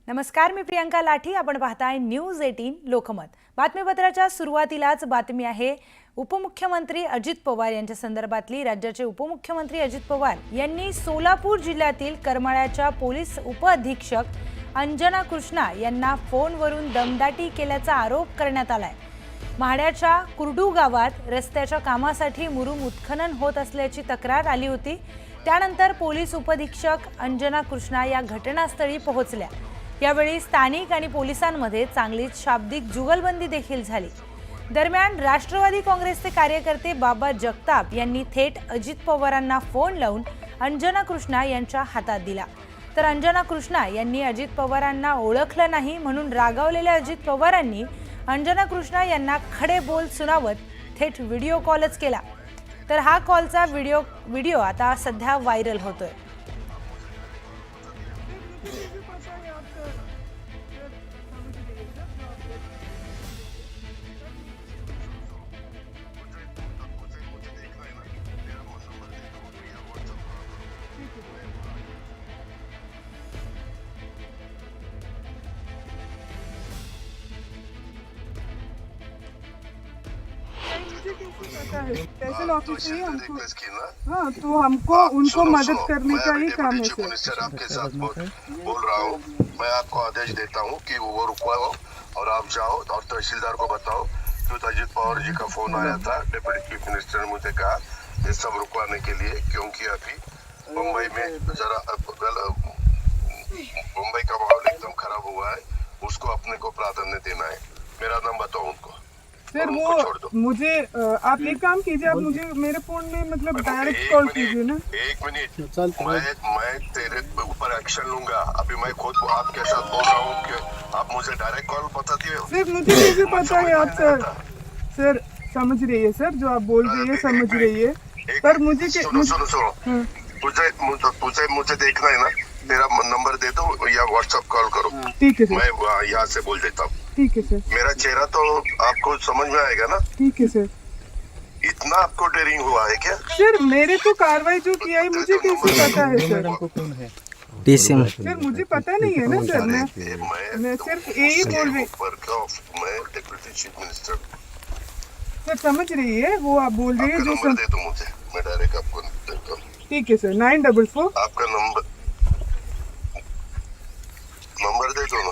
नमस्कार, मी प्रियंका लाठी. आपण पाहताय न्यूज 18 लोकमत. बातमीपत्राच्या सुरुवातीलाच बातमी आहे उपमुख्यमंत्री अजित पवार यांच्या संदर्भातली. राज्याचे उपमुख्यमंत्री अजित पवार यांनी सोलापूर जिल्ह्यातील करमाळ्याच्या पोलीस उपअधीक्षक अंजना कृष्णा यांना फोनवरून दमदाटी केल्याचा आरोप करण्यात आलाय. म्हाड्याच्या कुर्डू गावात रस्त्याच्या कामासाठी मुरुम उत्खनन होत असल्याची तक्रार आली होती. त्यानंतर पोलीस उपअधीक्षक अंजना कृष्णा या घटनास्थळी पोहोचल्या. यावेळी स्थानिक आणि पोलिसांमध्ये चांगलीच शाब्दिक जुगलबंदी देखील झाली. दरम्यान राष्ट्रवादी काँग्रेसचे कार्यकर्ते बाबा जगताप यांनी थेट अजित पवारांना फोन लावून अंजना कृष्णा यांच्या हातात दिला. तर अंजना कृष्णा यांनी अजित पवारांना ओळखलं नाही म्हणून रागावलेल्या अजित पवारांनी अंजना कृष्णा यांना खडे बोल सुनावत थेट व्हिडिओ कॉलच केला. तर हा कॉलचा व्हिडिओ आता सध्या व्हायरल होतोय. कैसे ऑफिस चाहिए हमको। हाँ, तो हमको उनको मदद करने का ही काम है सर। मिनिस्टर आपके साथ बोल रहा हूँ। मैं आपको आदेश देता हूँ कि वो रुकवाओ और आप जाओ और तहसीलदार को बताओ कि अजित पवार जी का फोन आया था। डिप्टी चीफ मिनिस्टर ने मुझे कहा ये सब रुकवाने के लिए, क्योंकि अभी मुंबई में जरा मुंबई का माहौल एकदम खराब हुआ है, उसको अपने को प्राधान्य देना है। मेरा नाम बताओ उनको सर। वो मुझे आप एक काम कीजिए, आप मुझे मेरे फोन में मतलब डायरेक्ट कॉल कीजिए ना। एक मिनट, मैं तेरे ऊपर एक्शन लूंगा। अभी मैं खुद आपके साथ बोल रहा हूँ कि आप मुझे डायरेक्ट कॉल बताती हो। सर मुझे कैसे पता है आप सर समझ रही है सर, जो आप बोल रही है समझ रही है, पर मुझे सुनो मुझे देखना है ना। मेरा नंबर दे दो या व्हाट्सएप कॉल करो। ठीक है सर, मैं यहाँ से बोल देता हूँ। ठीक है सर। मेरा चेहरा तो आपको समझ में आएगा ना। ठीक है सर। इतना आपको डेयरिंग हुआ है क्या सर? मेरे तो कार्रवाई जो किया है मुझे कैसे पता है सर? सर मुझे पता नहीं है ना सर। मैं सिर्फ यही बोल रही। मैं डिप्टी चीफ मिनिस्टर। सर समझ रही है वो आप बोल रही है जो नंबर दे दो मुझे, मैं डायरेक्ट आपको देता हूँ। ठीक है सर, 944। आपका नंबर दे दो ना।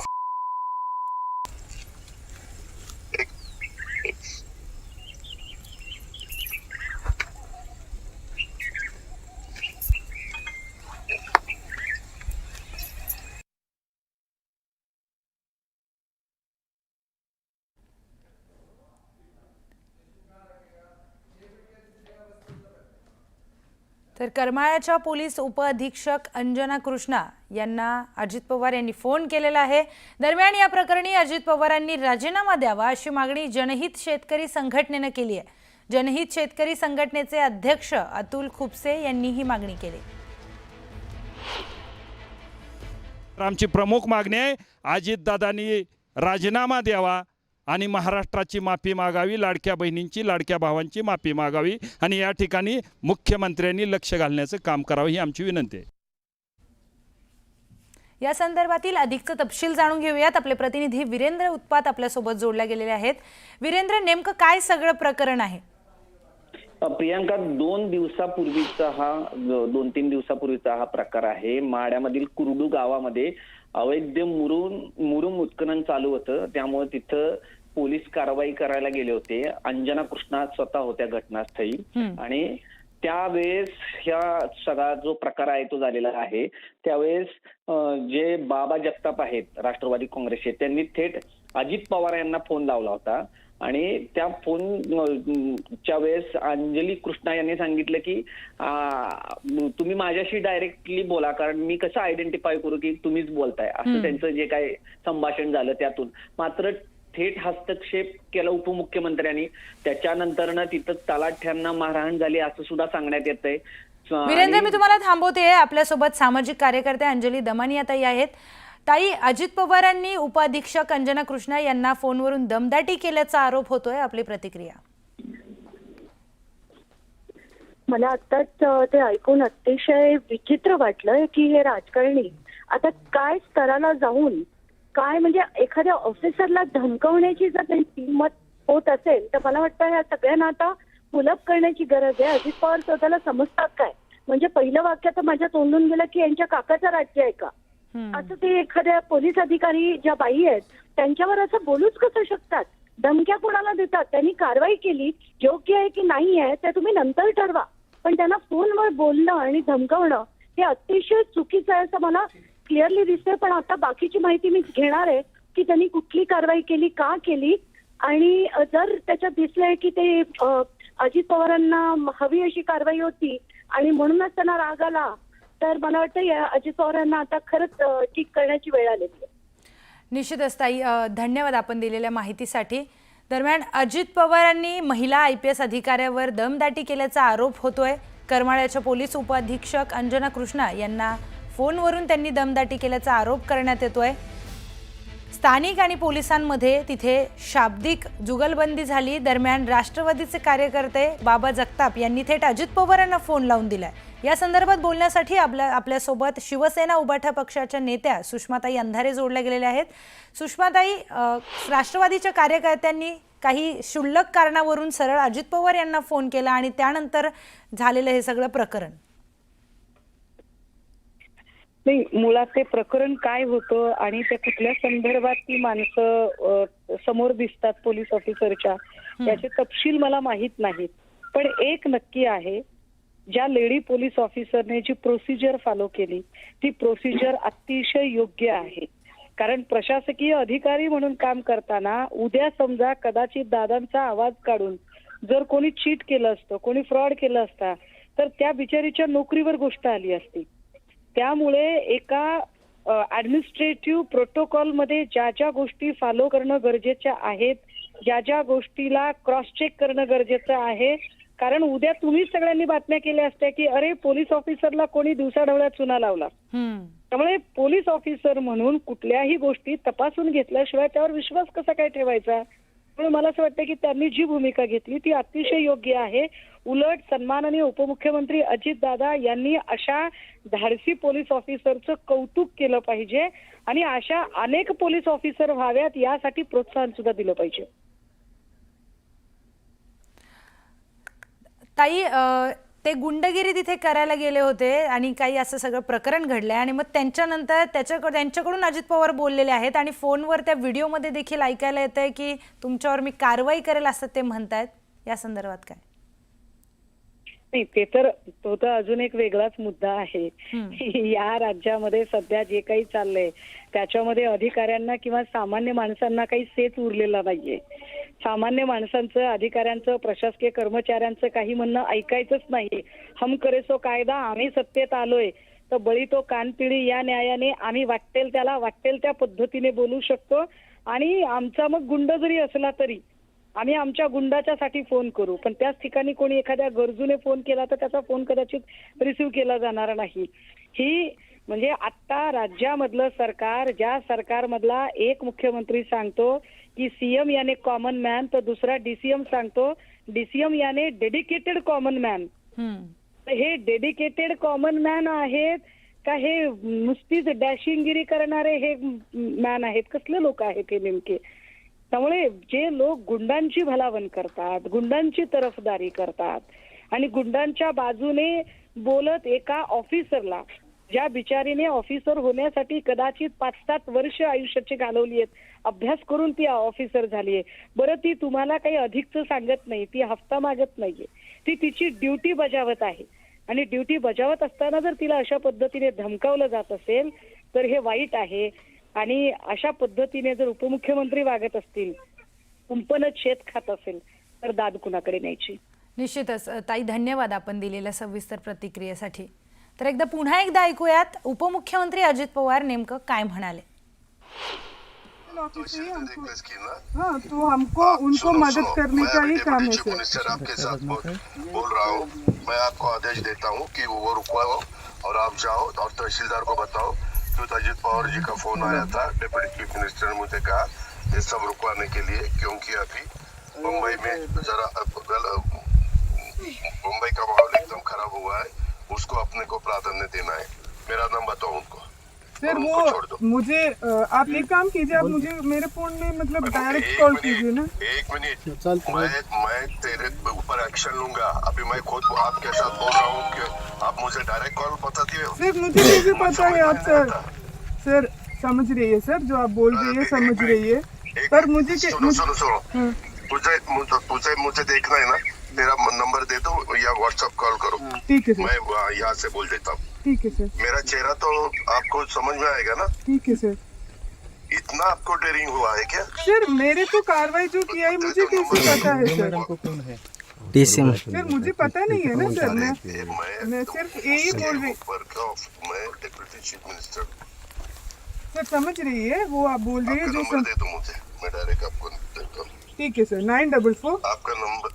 तर करमाळ्याच्या पोलीस उपअधीक्षक अंजना कृष्णा यांना अजित पवार यांनी फोन केलेला आहे. दरम्यान या प्रकरणी अजित पवारांनी राजीनामा द्यावा अशी मागणी जनहित शेतकरी संघटनेने केली आहे. जनहित शेतकरी संघटनेचे अध्यक्ष अतुल खुपसे यांनी ही मागणी केली. आमची प्रमुख मागणी आहे अजितदादांनी राजीनामा द्यावा आणि महाराष्ट्राची माफी मागावी, लाडक्या बहिणींची लाडक्या भावांची माफी मागावी आणि या ठिकाणी मुख्यमंत्र्यांनी लक्ष घालण्याचं काम करावं ही आमची विनंती आहे. या संदर्भातील अधिकचा तपशील जाणून घेऊयात. आपले प्रतिनिधी वीरेंद्र उत्पात आपल्यासोबत जोडले गेलेले आहेत. वीरेंद्र, नेमकं काय सगळं प्रकरण आहे? प्रियंका, 2-3 दिवसापूर्वीचा हा प्रकार आहे. माड्यामधील कुर्डू गावामध्ये अवैध मुरुम उत्खनन चालू होतं. त्यामुळे तिथं पोलीस कारवाई करायला गेले होते. अंजना कृष्णा स्वतः होत्या घटनास्थळी आणि त्यावेळेस ह्या सगळा जो प्रकार आहे तो झालेला आहे. त्यावेळेस जे बाबा जगताप आहेत राष्ट्रवादी काँग्रेसचे, त्यांनी थेट अजित पवार यांना फोन लावला होता आणि त्या फोनच्या वेळेस अंजली कृष्णा यांनी सांगितलं की तुम्ही माझ्याशी डायरेक्टली बोला, कारण मी कसं आयडेंटिफाय करू की तुम्हीच बोलताय, असं त्यांचं जे काय संभाषण झालं त्यातून. मात्र थेट हस्तक्षेप केला उपमुख्यमंत्र्यांनी. त्याच्यानंतर तिथं तलाठ्यांना मारहाण झाली असं सुद्धा सांगण्यात येतंय. वीरेंद्र, मी तुम्हाला थांबवते. आपल्यासोबत सामाजिक कार्यकर्ते अंजली दमानिया ताई आहेत. ताई, अजित पवारांनी उपाधीक्षक अंजना कृष्णा यांना फोनवरून दमदाटी केल्याचा आरोप होतोय. आपली प्रतिक्रिया? मला आत्ताच ते ऐकून अतिशय विचित्र वाटलं की हे राजकारणी आता काय स्तराला जाऊन काय म्हणजे एखाद्या ऑफिसरला धमकवण्याची जर त्यांची हिंमत होत असेल तर मला वाटतं ह्या सगळ्यांना आता पुलअप करण्याची गरज आहे. अजित पवार स्वतःला समजतात काय? म्हणजे पहिलं वाक्य तर माझ्या तोंडून गेलं की यांच्या काकाचं राज्य आहे का, असं ते एखाद्या पोलीस अधिकारी ज्या बाई आहेत त्यांच्यावर असं बोलूच कसं शकतात? धमक्या कोणाला देतात? त्यांनी कारवाई केली, योग्य आहे की नाही आहे ते तुम्ही नंतर ठरवा, पण त्यांना फोनवर बोलणं आणि धमकावणं हे अतिशय चुकीचं आहे असं मला क्लिअरली दिसतंय. पण आता बाकीची माहिती मी घेणार आहे की त्यांनी कुठली कारवाई केली, का केली, आणि जर त्याच्यात दिसलंय की ते अजित पवारांना हवी अशी कारवाई होती आणि म्हणूनच त्यांना राग आला, तर मला वाटतं या अजित पवारांना आता खरंच ठीक करण्याची वेळ आलेली आहे. निश्चितच ताई, धन्यवाद आपण दिलेल्या माहितीसाठी. दरम्यान अजित पवारांनी महिला IPS अधिकाऱ्यावर दमदाटी केल्याचा आरोप होतोय. करमाळ्याच्या पोलीस उपअधीक्षक अंजना कृष्णा यांना फोनवरून त्यांनी दमदाटी केल्याचा आरोप करण्यात येतोय. स्थानिक आणि पोलिसांमध्ये तिथे शाब्दिक जुगलबंदी झाली. दरम्यान राष्ट्रवादीचे कार्यकर्ते बाबा जगताप यांनी थेट अजित पवारांना फोन लावून दिलाय. या संदर्भात बोलण्यासाठी आपल्यासोबत शिवसेना उभाठा पक्षाच्या नेत्या सुषमाताई अंधारे जोडल्या गेलेल्या आहेत. सुषमाताई, राष्ट्रवादीच्या कार्यकर्त्यांनी काही क्षुल्लक कारणावरून सरळ अजित पवार यांना फोन केला आणि त्यानंतर झालेलं हे सगळं प्रकरण. नाही, मुळात ते प्रकरण काय होतं आणि ते कुठल्या संदर्भात ती माणसं समोर दिसतात पोलीस ऑफिसरच्या, याचे तपशील मला माहित नाहीत. पण एक नक्की आहे, ज्या लेडी पोलीस ऑफिसरने जी प्रोसिजर फॉलो केली ती प्रोसिजर अतिशय योग्य आहे. कारण प्रशासकीय अधिकारी म्हणून काम करताना उद्या समजा कदाचित दादांचा आवाज काढून जर कोणी चीट केलं असतं, कोणी फ्रॉड केलं असता, तर त्या बिचारीच्या नोकरीवर गोष्ट आली असती. त्यामुळे एका ऍडमिनिस्ट्रेटिव्ह प्रोटोकॉलमध्ये ज्या ज्या गोष्टी फॉलो करणं गरजेच्या आहेत, ज्या ज्या गोष्टीला क्रॉस चेक करणं गरजेचं आहे. कारण उद्या तुम्ही सगळ्यांनी बातम्या केल्या असत्या की अरे पोलीस ऑफिसरला कोणी दिवसाढवळ्यात चुना लावला. त्यामुळे पोलीस ऑफिसर म्हणून कुठल्याही गोष्टी तपासून घेतल्याशिवाय त्यावर विश्वास कसा काय ठेवायचा? म्हणून मला असं वाटतं की त्यांनी जी भूमिका घेतली ती अतिशय योग्य आहे. उलट सन्माननीय उपमुख्यमंत्री अजितदादा यांनी अशा धाडसी पोलीस ऑफिसरचं कौतुक केलं पाहिजे आणि अशा अनेक पोलीस ऑफिसर व्हाव्यात यासाठी प्रोत्साहन सुद्धा दिलं पाहिजे. ताई, ते गुंडगिरी तिथे करायला गेले होते आणि काही असं सगळं प्रकरण घडलंय आणि मग त्यांच्यानंतर त्यांच्याकडून अजित पवार बोललेले आहेत आणि फोनवर त्या व्हिडिओमध्ये देखील ऐकायला येतंय की तुमच्यावर मी कारवाई करेल असं ते म्हणतायत. या संदर्भात काय? नाही, ते तर तो तर अजून एक वेगळाच मुद्दा आहे. या राज्यामध्ये सध्या जे काही चाललंय त्याच्यामध्ये अधिकाऱ्यांना किंवा सामान्य माणसांना काही सेच उरलेला नाहीये. सामान्य माणसांचं, अधिकाऱ्यांचं, प्रशासकीय कर्मचाऱ्यांचं काही म्हणणं ऐकायचंच नाही. हम करे सो कायदा, आम्ही सत्तेत आलोय तर बळी तो कानपिळी या न्यायाने आम्ही वाटेल त्या पद्धतीने बोलू शकतो आणि आमचा मग गुंड जरी असला तरी आम्ही आमच्या गुंडाच्यासाठी फोन करू. पण त्याच ठिकाणी कोणी एखाद्या गरजूने फोन केला तर त्याचा फोन कदाचित रिसिव्ह केला जाणार नाही. ही म्हणजे आता राज्यामधलं सरकार, ज्या सरकारमधला एक मुख्यमंत्री सांगतो की सीएम याने कॉमन मॅन तर दुसरा DCM सांगतो DCM याने डेडिकेटेड कॉमन मॅन. हे डेडिकेटेड कॉमन मॅन आहेत का हे नुसतीच डॅशिंगगिरी करणारे हे मॅन आहेत? कसले लोक आहेत हे नेमके? त्यामुळे जे लोक गुंडांची भलावण करतात, गुंडांची तरफदारी करतात आणि गुंडांच्या बाजूने बोलत एका ऑफिसरला, ज्या बिचारीने ऑफिसर होण्यासाठी कदाचित 5-7 वर्ष आयुष्याची घालवली आहेत, अभ्यास करून ती ऑफिसर झालीये. बरं, ती तुम्हाला काही अधिकचं सांगत नाही, ती हफ्ता मागत नाहीये, ती तिची ड्युटी बजावत आहे आणि ड्युटी बजावत असताना जर तिला अशा पद्धतीने धमकावलं जात असेल तर हे वाईट आहे. आणि अशा पद्धतीने जर उपमुख्यमंत्री वागत असतील, कुंपणच शेत खात असेल तर दाद कुणाकडे न्यायची? निश्चितच ताई, धन्यवाद आपण दिलेल्या सविस्तर प्रतिक्रियेसाठी. तर पुन्हा एकदा ऐकूयात उपमुख्यमंत्री अजित पवार नेमकं काय म्हणाले. हाँ, तो हमको उनको मदद करने का ही काम है सर. मिनिस्टर आपके साथ बोल रहा हूँ. मैं आपको आदेश देता हूँ कि वो रुकवाओ और आप जाओ और तहसीलदार को बताओ कि अजित पवार जी का फोन आया था. डिप्टी चीफ मिनिस्टर ने मुझे कहा ये सब रुकवाने के लिए, क्योंकि अभी मुंबई में जरा मुंबई का माहौल एकदम खराब हुआ है, उसको अपने को प्राधान्य देना है. मेरा नाम बताओ उनको. सर उनको वो छोड़ दो। मुझे आप एक काम कीजिए, आप मुझे मेरे फोन में मतलब डायरेक्ट एक कॉल मिनट, कीजिए ना। एक मिनट, मैं तेरे ऊपर एक्शन लूंगा। अभी मैं खुद आपके साथ बोल रहा हूँ कि आप मुझे डायरेक्ट कॉल बताती हो। सर मुझे कैसे मुझे पता है समझ आप में नहीं सर? आता। सर समझ रही है सर, जो आप बोल रही है एक समझ मिनट, रही है, एक पर मिनट, मुझे सुनो हाँ, मुझे देखना है ना, तेरा नंबर दे दो या व्हाट्सएप कॉल करो। ठीक है सर, मैं यहाँ से बोल देता हूँ। ठीक है सर, मेरा चेहरा तो आपको समझ में आएगा ना। ठीक है सर। इतना आपको डेयरिंग हुआ है क्या? सर मेरे को कार्रवाई जो किया है मुझे कैसे पता है सर? टीसी सर मुझे पता नहीं है ना सर, मैं सिर्फ यही बोल रही। मैं डिप्टी चीफ मिनिस्टर। सर समझ रही है, वो आप बोल रही है आपका जो नंबर दे दो मुझे, मैं डायरेक्ट आपको देता हूँ। ठीक है सर, 944 आपका नंबर